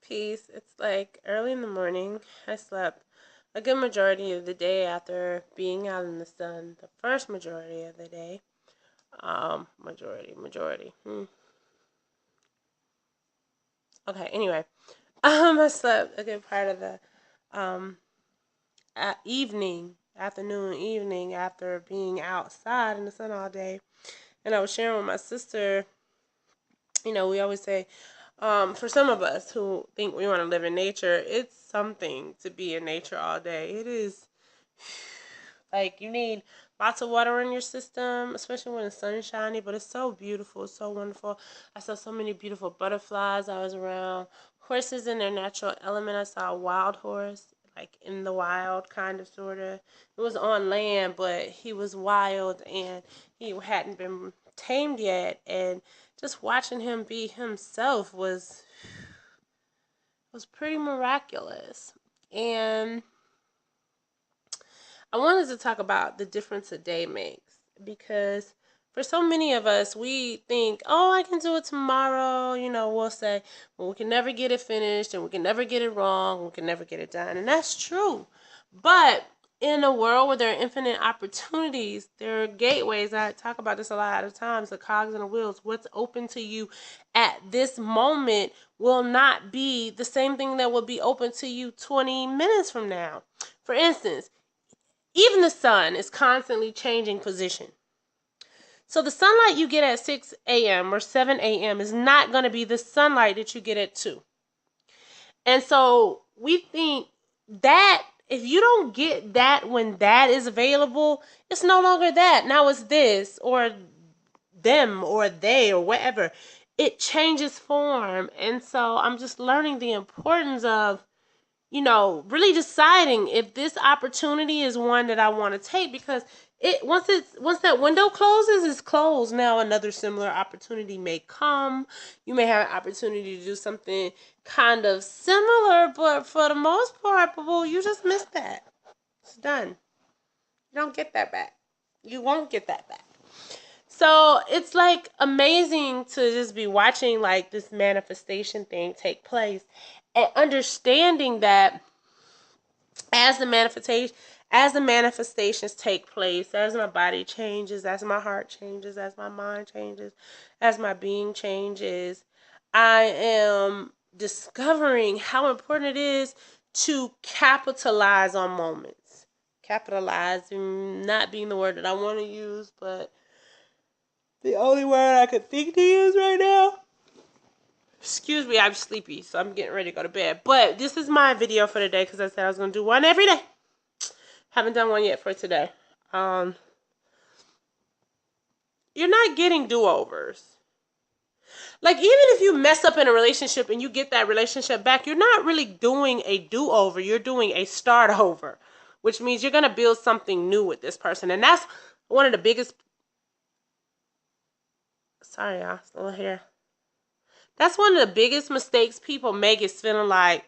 Peace. It's like early in the morning. I slept a good majority of the day after being out in the sun. The first majority of the day. Majority. Okay. Anyway, I slept a good part of the um evening after being outside in the sun all day, and I was sharing with my sister. We always say, for some of us who think we want to live in nature, it's something to be in nature all day. It is like you need lots of water in your system, especially when the sun is shiny, but it's so beautiful, it's so wonderful. I saw so many beautiful butterflies. I was around horses in their natural element. I saw a wild horse, like in the wild, kind of, sort of. It was on land, but he was wild and he hadn't been tamed yet. And just watching him be himself was pretty miraculous. And I wanted to talk about the difference a day makes, because for so many of us, we think, oh, I can do it tomorrow. We'll say, well, we can never get it finished and we can never get it wrong. We can never get it done. And that's true. But in a world where there are infinite opportunities, there are gateways. I talk about this a lot of times, the cogs and the wheels. What's open to you at this moment will not be the same thing that will be open to you 20 minutes from now. For instance, even the sun is constantly changing position. So the sunlight you get at 6 a.m. or 7 a.m. is not going to be the sunlight that you get at 2. And so we think that if you don't get that when that is available, it's no longer that. Now it's this or them or they or whatever. It changes form. And so I'm just learning the importance of really deciding if this opportunity is one that I want to take, because once that window closes, it's closed. Now another similar opportunity may come. You may have an opportunity to do something kind of similar, but for the most part, well, you just missed that. It's done. You don't get that back. You won't get that back. So it's like amazing to just be watching like this manifestation thing take place and understanding that as the manifestations take place, as my body changes, as my heart changes, as my mind changes, as my being changes, I am discovering how important it is to capitalize on moments. Capitalizing not being the word that I want to use, but the only word I could think to use right now. Excuse me, I'm sleepy, so I'm getting ready to go to bed. But this is my video for today because I said I was going to do one every day. Haven't done one yet for today. You're not getting do-overs. Like, even if you mess up in a relationship and you get that relationship back, you're not really doing a do-over. You're doing a start-over, which means you're going to build something new with this person. And that's one of the biggest... Sorry, y'all. Still here. That's one of the biggest mistakes people make, is feeling like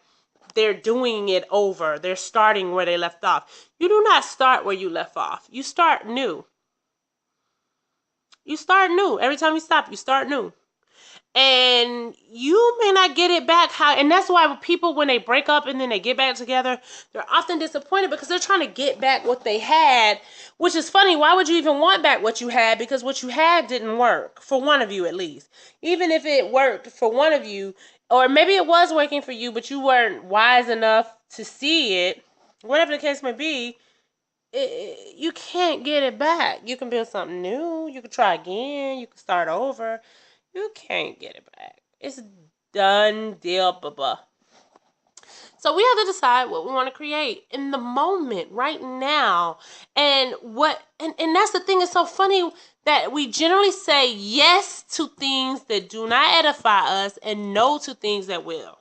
they're doing it over. They're starting where they left off. You do not start where you left off. You start new. You start new. Every time you stop, you start new. And you may not get it back. And that's why people, when they break up and then they get back together, they're often disappointed because they're trying to get back what they had, which is funny. Why would you even want back what you had? Because what you had didn't work, for one of you at least. Even if it worked for one of you, or maybe it was working for you, but you weren't wise enough to see it, whatever the case may be, you can't get it back. You can build something new. You can try again. You can start over. You can't get it back. It's done, deal, blah, blah. So we have to decide what we want to create in the moment, right now. And that's the thing. It's so funny that we generally say yes to things that do not edify us and no to things that will.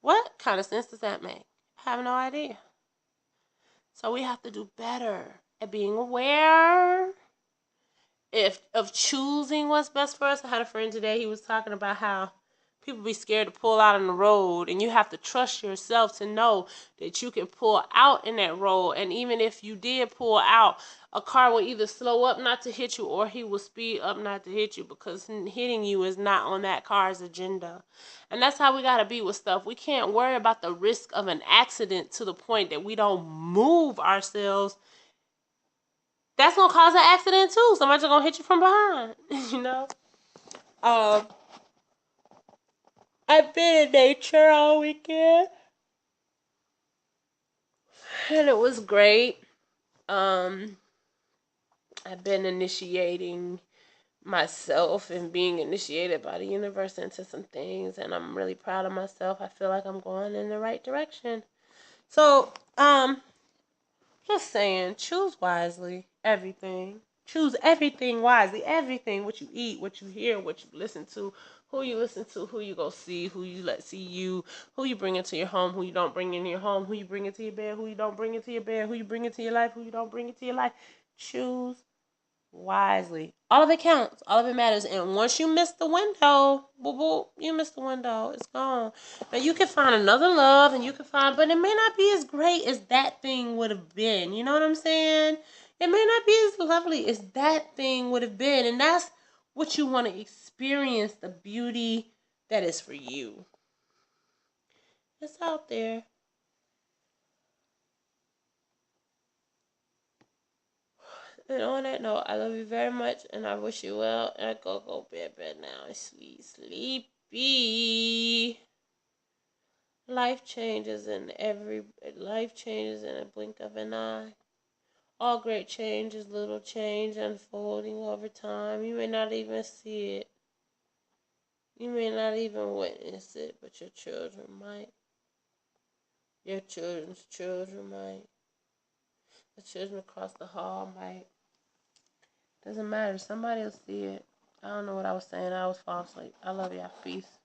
What kind of sense does that make? I have no idea. So we have to do better at being aware of choosing what's best for us. I had a friend today, he was talking about how People be scared to pull out on the road, and you have to trust yourself to know that you can pull out in that road. And even if you did pull out, a car will either slow up not to hit you, or he will speed up not to hit you, because hitting you is not on that car's agenda. And that's how we gotta be with stuff. We can't worry about the risk of an accident to the point that we don't move ourselves. That's gonna cause an accident too. Somebody's gonna hit you from behind. You know. Um, I've been in nature all weekend, and it was great. Um, I've been initiating myself and being initiated by the universe into some things, and I'm really proud of myself. I feel like I'm going in the right direction. So, just saying, choose wisely. Everything. Choose everything wisely. Everything. What you eat, what you hear, what you listen to, who you listen to, who you go see, who you let see you, who you bring into your home, who you don't bring into your home, who you bring into your bed, who you don't bring into your bed, who you bring into your life, who you don't bring into your life. Choose wisely. All of it counts. All of it matters. And once you miss the window, boop, boop, you miss the window. It's gone. Now you can find another love, and you can find, but it may not be as great as that thing would have been. You know what I'm saying? It may not be as lovely as that thing would have been. And that's what you want to experience, the beauty that is for you. It's out there. And on that note, I love you very much, and I wish you well. And I go bed now. Sweet sleepy. Life changes in a blink of an eye. All great change is little change unfolding over time. You may not even see it. You may not even witness it, but your children might. Your children's children might. The children across the hall might. Doesn't matter. Somebody will see it. I don't know what I was saying. I was falling asleep. I love y'all. Peace.